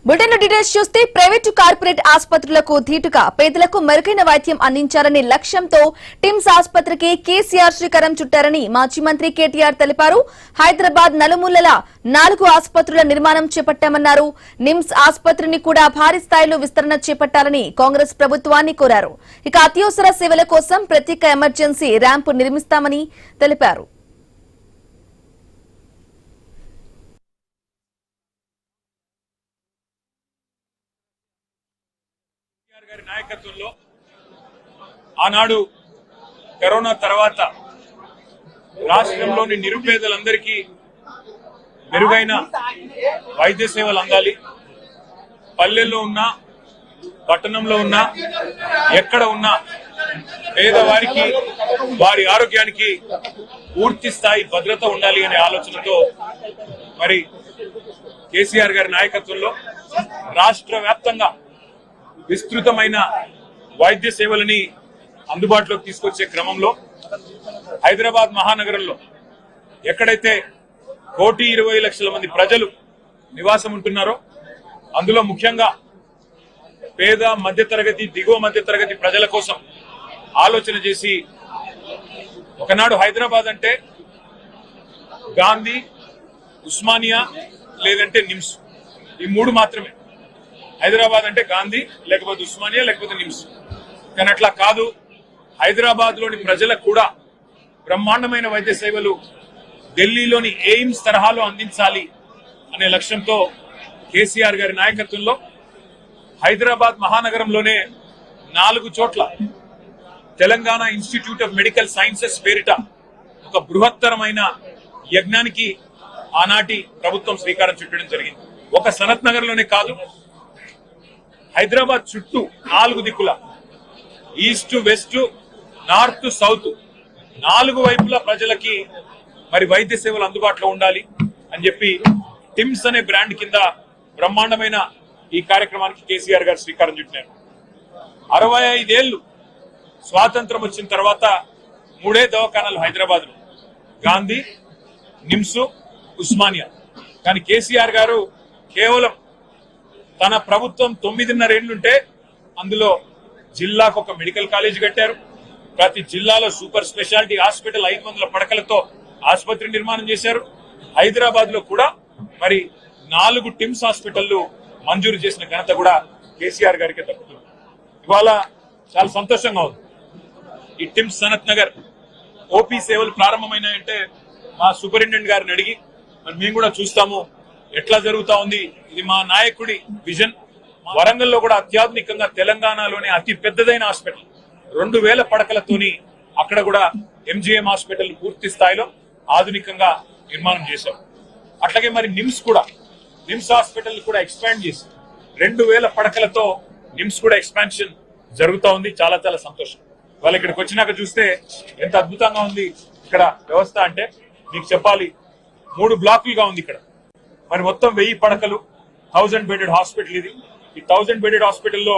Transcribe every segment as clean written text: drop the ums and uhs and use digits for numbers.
Bulletin details చూస్తే private corporate ఆసుపత్రులకు ధీటుగా పేదలకు మెరుగైన వైద్యం అందించాలనే లక్ష్యంతో టిమ్స్ ఆసుపత్రికి కేసీఆర్ శ్రీకారం చుట్టారని మాజీ మంత్రి కేటీఆర్ తెలిపారు. హైదరాబాద్ నలుమూలల 4 ఆసుపత్రుల నిర్మాణం చేపట్టామన్నారు. నిమ్స్ ఆసుపత్రిని కూడా భారీ స్థాయిలో విస్తరణ చేపట్టాలని కాంగ్రెస్ ప్రభుత్వాన్ని కోరారు. ఇక అత్యవసర సేవల కోసం ప్రత్యేక ఎమర్జెన్సీ ర్యాంపు నిర్మిస్తామని తెలిపారు. నాయకత్వంలో ఆనాడు కరోనా తర్వాత రాష్ట్రంలోని నిరుపేదలందరికీ మెరుగైన వైద్య సేవలు అందాలి. పల్లెల్లో ఉన్నా పట్టణంలో ఉన్నా ఎక్కడ ఉన్నా పేదవారికి వారి ఆరోగ్యానికి పూర్తి స్థాయి భద్రత ఉండాలి అనే ఆలోచనతో మరి కేసీఆర్ గారి నాయకత్వంలో రాష్ట్ర వ్యాప్తంగా విస్తృతమైన వైద్య సేవలని అందుబాటులోకి తీసుకొచ్చే క్రమంలో హైదరాబాద్ మహానగరంలో ఎక్కడైతే 1,20,00,000 మంది ప్రజలు నివాసం ఉంటున్నారో అందులో ముఖ్యంగా పేద మధ్యతరగతి దిగువ మధ్యతరగతి ప్రజల కోసం ఆలోచన చేసి ఒకనాడు హైదరాబాద్ అంటే గాంధీ, ఉస్మానియా లేదంటే నిమ్స్ ఈ 3 మాత్రమే. హైదరాబాద్ అంటే గాంధీ లేకపోతే ఉస్మానియా లేకపోతే నిమ్స్. కానీ అట్లా కాదు, హైదరాబాద్ లోని ప్రజలకు కూడా బ్రహ్మాండమైన వైద్య సేవలు ఢిల్లీలోని ఎయిమ్స్ తరహాలో అందించాలి అనే లక్ష్యంతో కేసీఆర్ గారి నాయకత్వంలో హైదరాబాద్ మహానగరంలోనే 4 చోట్ల Telangana institute of medical sciences పేరిట ఒక బృహత్తరమైన యజ్ఞానికి ఆనాటి ప్రభుత్వం శ్రీకారం చుట్టడం జరిగింది. ఒక సనత్ నగర్ లోనే కాదు, హైదరాబాద్ చుట్టూ 4 దిక్కుల ఈస్ట్ వెస్ట్ నార్త్ సౌత్ 4 వైపుల ప్రజలకి మరి వైద్య సేవలు అందుబాటులో ఉండాలి అని చెప్పి టిమ్స్ అనే బ్రాండ్ కింద బ్రహ్మాండమైన ఈ కార్యక్రమానికి కేసీఆర్ గారు శ్రీకారం చుట్టారు. 65 ఏళ్లు స్వాతంత్రం వచ్చిన తర్వాత 3 దవాఖానాలు హైదరాబాద్ లో, గాంధీ, నిమ్స్, ఉస్మానియా. కానీ కేసీఆర్ గారు కేవలం తన ప్రభుత్వం 9.5 ఏళ్లుంటే అందులో జిల్లాకు ఒక మెడికల్ కాలేజ్ కట్టారు. ప్రతి జిల్లాలో సూపర్ స్పెషాలిటీ హాస్పిటల్ 500 పడకలతో ఆసుపత్రి నిర్మాణం చేశారు. హైదరాబాద్ లో కూడా మరి 4 టిమ్స్ హాస్పిటళ్లు మంజూరు చేసిన ఘనత కూడా కేసీఆర్ గారికి దక్కుతుంది. ఇవాళ చాలా సంతోషంగా ఉంది. ఈ టిమ్స్ సనత్ నగర్ ఓపీ సేవలు ప్రారంభమైనాయంటే మా సూపరింటెండెంట్ గారిని అడిగి మరి మేము కూడా చూస్తాము ఎట్లా జరుగుతా ఉంది. ఇది మా నాయకుడి విజన్. వరంగల్లో కూడా అత్యాధునికంగా తెలంగాణలోనే అతి పెద్దదైన హాస్పిటల్ 2,000 పడకలతోని అక్కడ కూడా ఎంజీఎం హాస్పిటల్ పూర్తి స్థాయిలో ఆధునికంగా నిర్మాణం చేశాం. అట్లాగే మరి నిమ్స్ హాస్పిటల్ కూడా ఎక్స్పాండ్ చేసి 2,000 పడకలతో నిమ్స్ కూడా ఎక్స్పాన్షన్ జరుగుతూ ఉంది. చాలా చాలా సంతోషం. వాళ్ళు ఇక్కడికి వచ్చినాక చూస్తే ఎంత అద్భుతంగా ఉంది ఇక్కడ వ్యవస్థ అంటే మీకు చెప్పాలి. 3 బ్లాకులుగా ఉంది ఇక్కడ. మరి మొత్తం 1000 పడకలు 1000 బెడెడ్ హాస్పిటల్ ఇది. ఈ 1000 బెడెడ్ హాస్పిటల్లో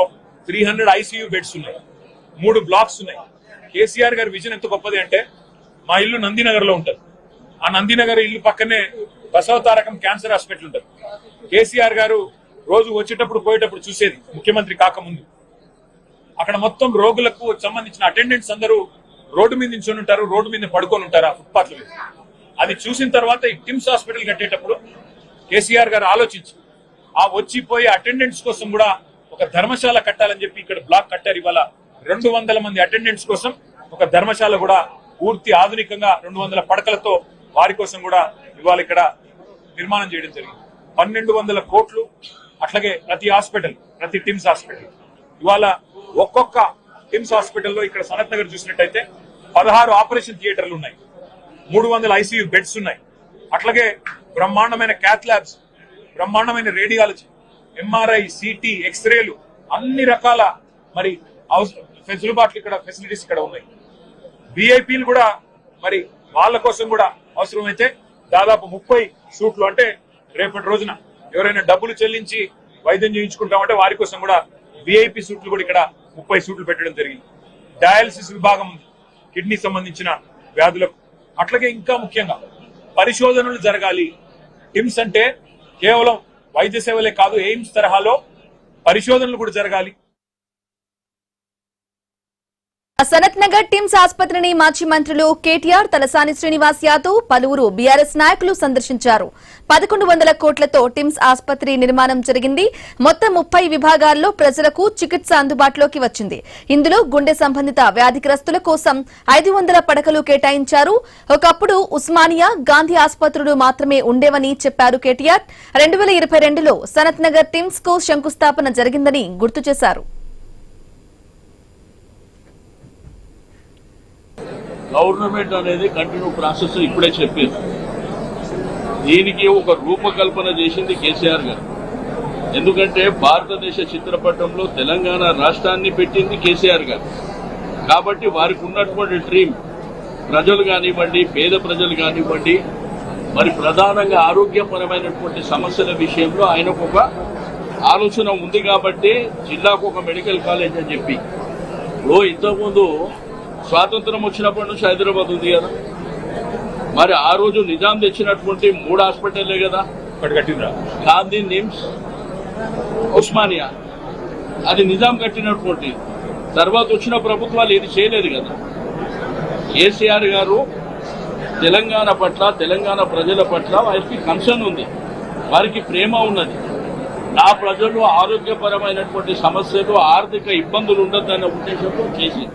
300 ఐసీయూ బెడ్స్ ఉన్నాయి, 3 బ్లాక్స్ ఉన్నాయి. కేసీఆర్ గారి విజన్ ఎంత గొప్పది అంటే మా ఇల్లు నందినగర్ లో ఉంటుంది. ఆ నందినగర్ ఇల్లు పక్కనే బసవతారకం క్యాన్సర్ హాస్పిటల్ ఉంటుంది. కేసీఆర్ గారు రోజు వచ్చేటప్పుడు పోయేటప్పుడు చూసేది ముఖ్యమంత్రి కాకముందు. అక్కడ మొత్తం రోగులకు సంబంధించిన అటెండెంట్స్ అందరూ రోడ్డు మీద నించుని ఉంటారు, రోడ్డు మీద పడుకొని ఉంటారు ఆ ఫుట్పాత్ల మీద. అది చూసిన తర్వాత ఈ టిమ్స్ హాస్పిటల్ కట్టేటప్పుడు కేసీఆర్ గారు ఆలోచించి ఆ వచ్చిపోయే అటెండెంట్స్ కోసం కూడా ఒక ధర్మశాల కట్టాలని చెప్పి ఇక్కడ బ్లాక్ కట్టారు. ఇవాళ 200 మంది అటెండెంట్స్ కోసం ఒక ధర్మశాల కూడా పూర్తి ఆధునికంగా 200 పడకలతో వారి కోసం కూడా ఇవాళ ఇక్కడ నిర్మాణం చేయడం జరిగింది. 1,200 కోట్లు. అట్లాగే ప్రతి టిమ్స్ హాస్పిటల్ ఇవాళ ఒక్కొక్క టిమ్స్ హాస్పిటల్లో ఇక్కడ సనత్ నగర్ చూసినట్టయితే 16 ఆపరేషన్ థియేటర్లు ఉన్నాయి, 300 ఐసీయూ బెడ్స్ ఉన్నాయి. అట్లాగే బ్రహ్మాండమైన క్యాత్ ల్యాబ్స్, బ్రహ్మాండమైన రేడియాలజీ, ఎంఆర్ఐ, సిటీ, ఎక్స్రేలు, అన్ని రకాల మరి ఫెసిలిటీస్ ఇక్కడ ఉన్నాయి. విఐపీలు కూడా మరి వాళ్ళ కోసం కూడా అవసరమైతే దాదాపు 30 సూట్లు, అంటే రేపటి రోజున ఎవరైనా డబ్బులు చెల్లించి వైద్యం చేయించుకుంటామంటే వారి కోసం కూడా విఐపీ సూట్లు కూడా ఇక్కడ 30 సూట్లు పెట్టడం జరిగింది. డయాలసిస్ విభాగం ఉంది కిడ్నీ సంబంధించిన వ్యాధులకు. అట్లాగే ఇంకా ముఖ్యంగా పరిశోధనలు జరగాలి. టిమ్స్ అంటే కేవలం వైద్య సేవలే కాదు ఎయిమ్స్ తరహాలో పరిశోధనలు కూడా జరగాలి. సనత్ నగర్ టిమ్స్ ఆసుపత్రిని మాజీ మంత్రులు కేటీఆర్, తలసాని శ్రీనివాస్ యాదవ్, పలువురు బీఆర్ఎస్ నాయకులు సందర్శించారు. 1100 కోట్లతో టిమ్స్ ఆసుపత్రి నిర్మాణం జరిగింది. మొత్తం 30 విభాగాల్లో ప్రజలకు చికిత్స అందుబాటులోకి వచ్చింది. ఇందులో గుండె సంబంధిత వ్యాధిగ్రస్తుల కోసం 500 పడకలు కేటాయించారు. ఒకప్పుడు ఉస్మానియా, గాంధీ ఆసుపత్రులు మాత్రమే ఉండేవని చెప్పారు కేటీఆర్. 2022లో సనత్ నగర్ టిమ్స్ కు శంకుస్థాపన జరిగిందని గుర్తు చేశారు. గవర్నమెంట్ అనేది కంటిన్యూ ప్రాసెస్ ఇప్పుడే చెప్పారు. దీనికి ఒక రూపకల్పన చేసింది కేసీఆర్ గారు. ఎందుకంటే భారతదేశ చిత్రపటంలో తెలంగాణ రాష్ట్రాన్ని పెట్టింది కేసీఆర్ గారు. కాబట్టి వారికి ఉన్నటువంటి డ్రీమ్ ప్రజలు కానివ్వండి, పేద ప్రజలు కానివ్వండి, మరి ప్రధానంగా ఆరోగ్యపరమైనటువంటి సమస్యల విషయంలో ఆయనకు ఒక ఆలోచన ఉంది. కాబట్టి జిల్లాకు ఒక మెడికల్ కాలేజ్ అని చెప్పి ఇంతకుముందు స్వాతంత్రం వచ్చినప్పటి నుంచి హైదరాబాద్ ఉంది కదా, మరి ఆ రోజు నిజాం తెచ్చినటువంటి 3 హాస్పిటల్లే కదా, గాంధీ, నిమ్స్, ఉస్మానియా, అది నిజాం కట్టినటువంటి. తర్వాత వచ్చిన ప్రభుత్వాలు ఇది చేయలేదు కదా. కేసీఆర్ గారు తెలంగాణ పట్ల, తెలంగాణ ప్రజల పట్ల వారికి కన్సర్న్ ఉంది, వారికి ప్రేమ ఉన్నది. నా ప్రజలు ఆరోగ్యపరమైనటువంటి సమస్యలు, ఆర్థిక ఇబ్బందులు ఉండదన్న ఉద్దేశంతో చేసింది.